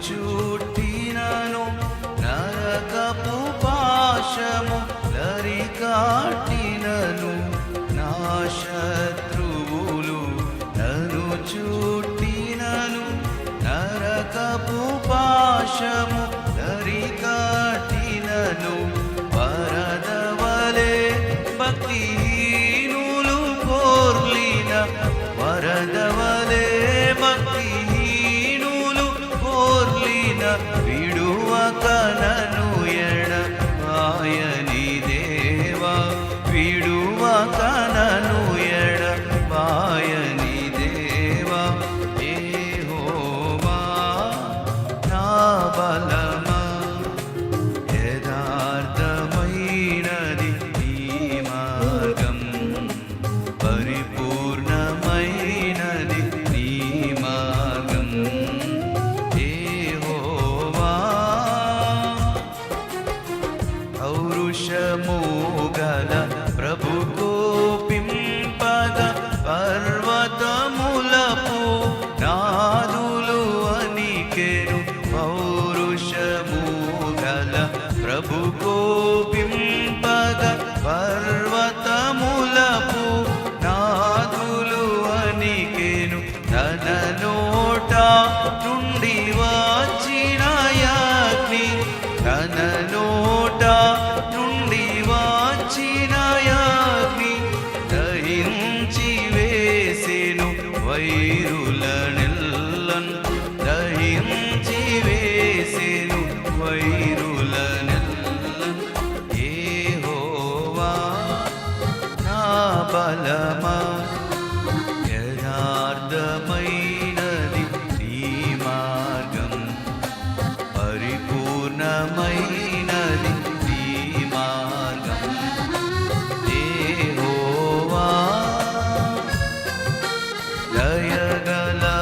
చుట్టినను నరకపు పాశము దరికాటినను నా శత్రువులు నన్ను చుట్టినను నరకపు పాశము దరికాటినను వరదవలే భక్తిహీనులు కోర్లిన వరదవలే భక్తిహీనులు కోర్లిన విడువక నన్ను ఎడబాయని దేవా విడువక నన్ను ఎడబాయని దేవా యెహోవా నా బలమా యథార్థమైనది నీ మార్గం పరిపూర్ణమైనది నీ మార్గం యెహోవా పౌరుషము గల ప్రభు కోపింపగ పర్వతములపు నాదులు అనికెను పౌరుషము గల ప్రభు కోపింపగ పర్వతములపు నాదులు అనికెను తన నోట నుండి వచ్చిన యాజ్ఞి తన నోట నుండి వచ్చిన యాజ్ఞి దహించి వేసెను వైరులనెల్లన్ దహించి వేసెను వైరులనెల్లన్ యెహోవా నా బలమా యథార్థమైనది నీ మార్గం పరిపూర్ణమైనది నీ మార్గం యెహోవా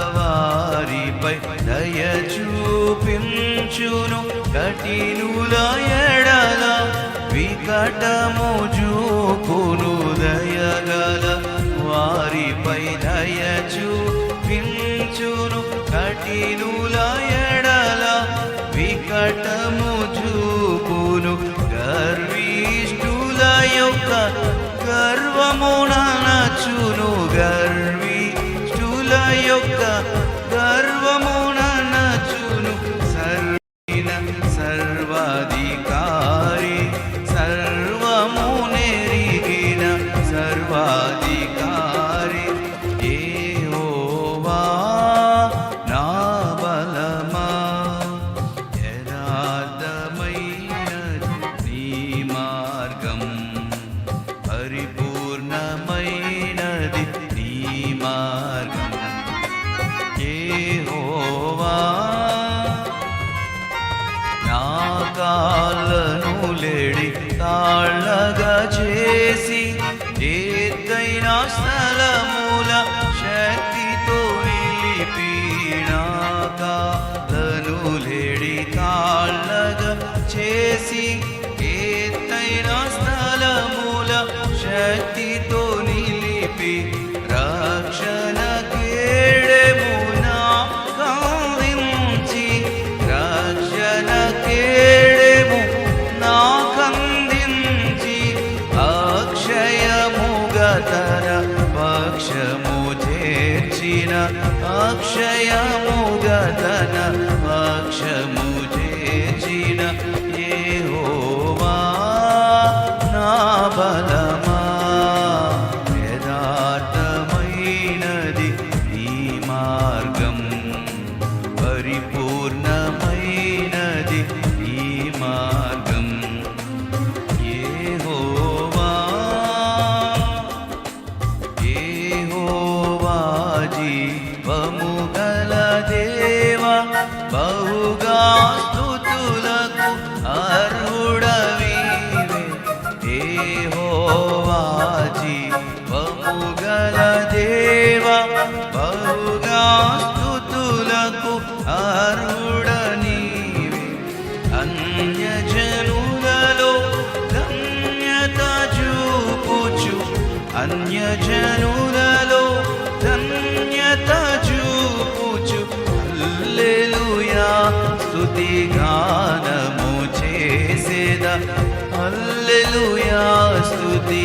దయగలవారిపై దయ చూపించును కఠినుల ఎడల వికటము చూపును దయగల వారిపై దయ చూపించును కఠినుల ఎడల వికటము చూపును గర్విష్ఠుల యొక్క గర్వముననచును గర్విష్ఠుల యొక్క గర్వముననచును సర్వాధికారి సర్వము నెరిగిన సర్వాధికారి యెహోవా నా బలమా యథార్థమైనది నీ మార్గం పరిపూర్ణమైనది నీ మార్గం యెహోవా నా కాళ్ళను లేడి తాళ్ళగా చేసి ఎత్తైన స్థలముల శక్తితో నిలిపి నా కాళ్ళను లేడి తాళ్ళగా చేసి ఎత్తైన స్థలముల శక్తితో నిలిపి రక్షణ కేడెము నాకందించి రక్షణ కేడెము నాకందించి అక్షయముగా తన పక్షము చేర్చిన అక్షయముగా తన పక్షము చేర్చిన యెహోవా నా బలమా యథార్థమైనది నీ మార్గం పరిపూర్ణమైనది నీ మార్గం యెహోవా యెహోవా జీవము గల దేవా బహుగా స్తుతులకు అర్హుడవీవే యెహోవా జీవము గల దేవా బహుగా స్తుతులకు అర్హుడనీవే అన్యజనులలో ధన్యత చూపుచు అన్యజనులలో ధన్యత చూపుచు హల్లెలూయా స్తుతి గానము చేసేద హల్లెలూయా స్తుతి